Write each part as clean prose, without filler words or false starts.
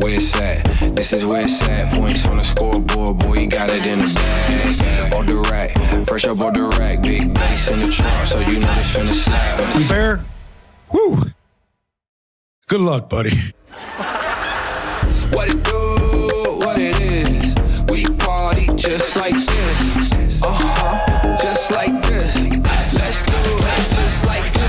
where it's at. This is where it's at. Points on the scoreboard, boy, you got it in the bag. On the rack, fresh up on the rack. Big bass in the trunk, so you know this finna slap. And Bear, woo. Good luck, buddy. What it do, what it is. We party just like this. Just like this. Let's do it just like this.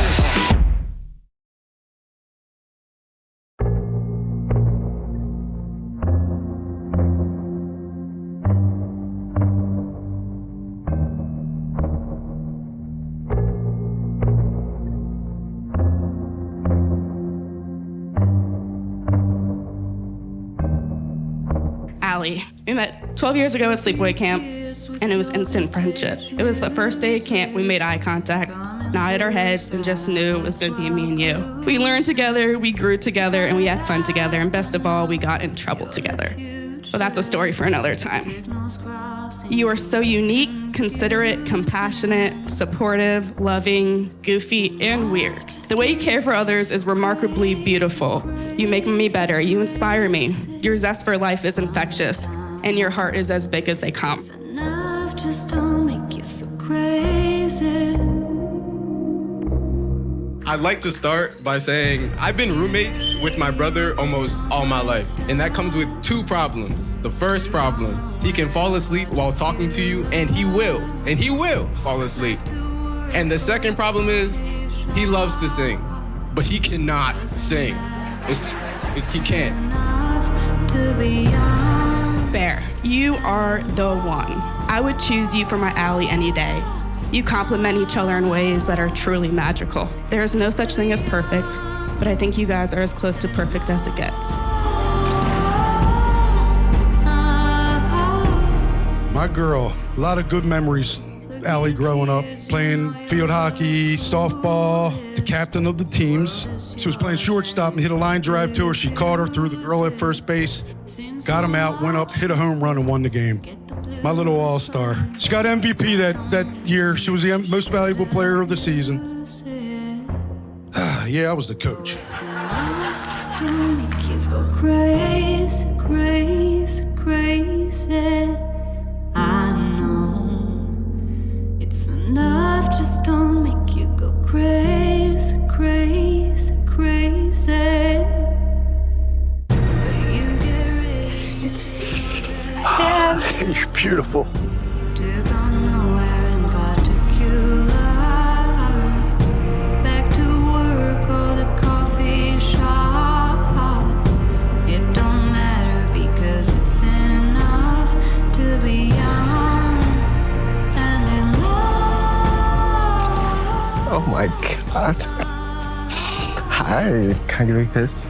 We met 12 years ago at sleepaway camp, and it was instant friendship. It was the first day of camp, we made eye contact, nodded our heads, and just knew it was going to be me and you. We learned together, we grew together, and we had fun together, and best of all, we got in trouble together. But that's a story for another time. You are so unique, considerate, compassionate, supportive, loving, goofy, and weird. The way you care for others is remarkably beautiful. You make me better, you inspire me. Your zest for life is infectious, and your heart is as big as they come. Just don't make you feel crazy. I'd like to start by saying I've been roommates with my brother almost all my life, and that comes with two problems. The first problem, he can fall asleep while talking to you, and he will fall asleep. And the second problem is he loves to sing, but he cannot sing. He can't. Bear, you are the one. I would choose you for my ally any day. You complement each other in ways that are truly magical. There is no such thing as perfect, but I think you guys are as close to perfect as it gets. My girl, a lot of good memories. Allie growing up, playing field hockey, softball, the captain of the teams. She was playing shortstop and hit a line drive to her. She caught her, threw the girl at first base, got him out, went up, hit a home run, and won the game. My little all-star. She got MVP that year. She was the most valuable player of the season. Yeah, I was the coach. Just don't make you go crazy, crazy, crazy. I know it's enough. Just don't make you go crazy, crazy, crazy. But you get ready. You're beautiful. To go nowhere in particular. Back to work or the coffee shop. It don't matter because it's enough to be young and in love. Oh my God. Hi, can I give you a kiss?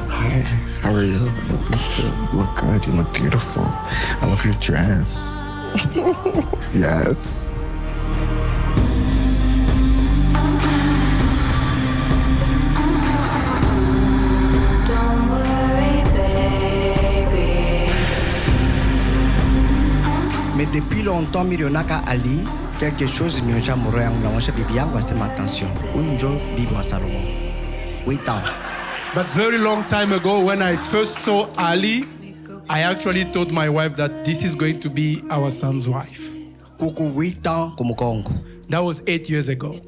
Hi, how are you? You look good, you look beautiful. I love your dress. Yes. Don't worry, baby. Mais depuis longtemps, Mirionaka Ali, quelque chose m'a déjà mouru en blanc. Je bibi yangu asema attention. Unjo bibi wasaromo. 8 ans. But very long time ago, when I first saw Ali, I actually told my wife that this is going to be our son's wife. Kuku 8 ans kumukongo. That was 8 years ago.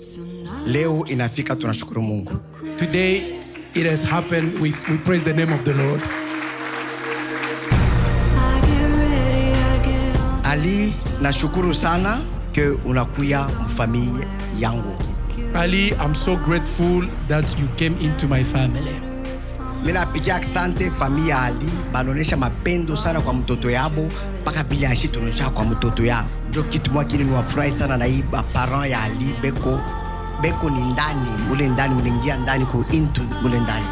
Leo inafika tunashukuru Mungu. Today, it has happened. We praise the name of the Lord. I get ready, I get on. Ali, nashukuru sana ke unakuya mfamili yangu. Ali, I'm so grateful that you came into my family. Mina pigia asante familia Ali, banaonesha mapendo sana kwa mtoto yabo, mpaka vile ashi tunaonyesha kwa mtoto yao. Ndio kitu moja kile niwafurahi sana na hii parents ya Ali beko ni ndani, ule ndani unaingia ndani ku into ule ndani.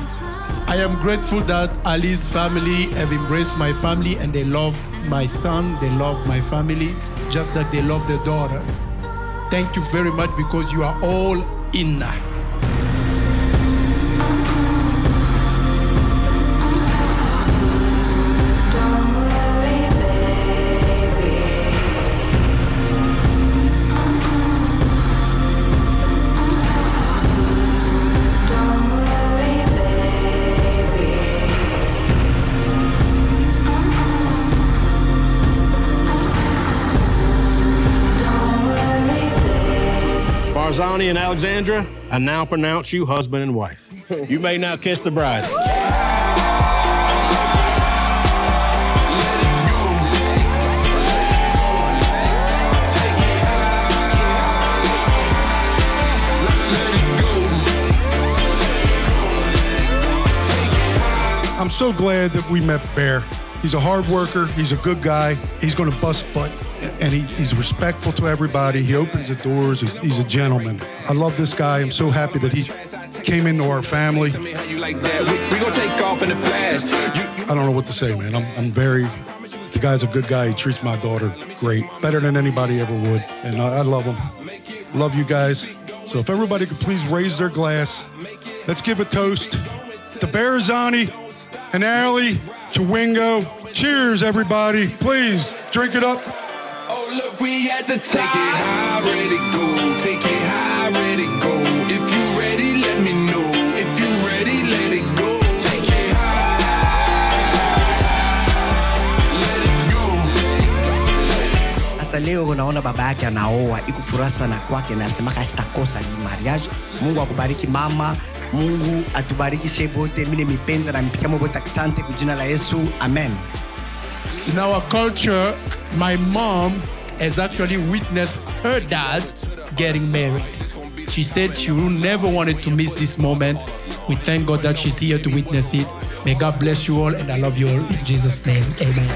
I am grateful that Ali's family have embraced my family and they loved my son, they loved my family, just like they love their daughter. Thank you very much because you are all in. Don't worry, baby. Don't worry, baby. Barazani and Alexandra, I now pronounce you husband and wife. You may now kiss the bride. I'm so glad that we met Bear. He's a hard worker. He's a good guy. He's going to bust butt, and he's respectful to everybody. He opens the doors. He's a gentleman. I love this guy. I'm so happy that he came into our family. I don't know what to say, man. The guy's a good guy. He treats my daughter great, better than anybody ever would, and I love him. Love you guys. So if everybody could please raise their glass, let's give a toast to Barazani and Allie Chewingo. Cheers, everybody. Please, drink it up. Oh, look, we had to take it high, ready to go. Take it high, ready to go. If you ready, let me know. If you ready, let it go. Take it high, let it go. Sasa leo unaona baba yake anaoa, iko furaha sana kwake na anasema hashtakosa hii mariage. Mungu akubariki mama. Mungu atubariki shebote. Mimi nimependa na mpika mbote asante kwa jina la Yesu. Amen. In our culture, my mom has actually witnessed her dad getting married. She said she will never wanted to miss this moment. We thank God that she's here to witness it. May God bless you all, and I love you all in Jesus' name. Amen.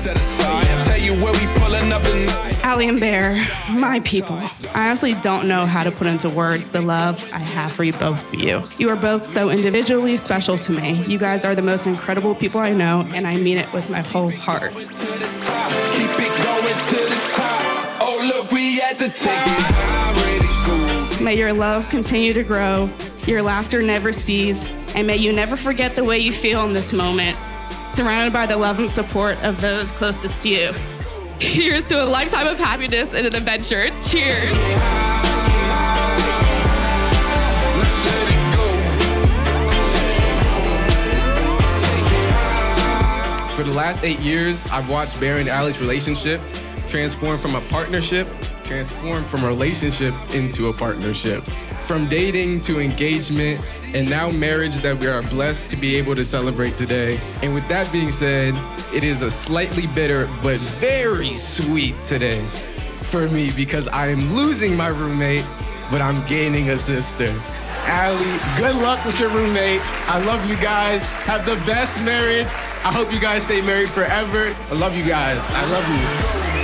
Allie and Bear, my people. I honestly don't know how to put into words the love I have for you both of you. You are both so individually special to me. You guys are the most incredible people I know, and I mean it with my whole heart. May your love continue to grow, your laughter never cease, and may you never forget the way you feel in this moment, surrounded by the love and support of those closest to you. Here's to a lifetime of happiness and an adventure. Cheers. For the last 8 years, I've watched Bear and Allie's relationship transform from a partnership, transform from a relationship into a partnership. From dating to engagement, and now marriage that we are blessed to be able to celebrate today. And with that being said, it is a slightly bitter but very sweet today for me because I am losing my roommate, but I'm gaining a sister. Allie, good luck with your roommate. I love you guys. Have the best marriage. I hope you guys stay married forever. I love you guys. I love you.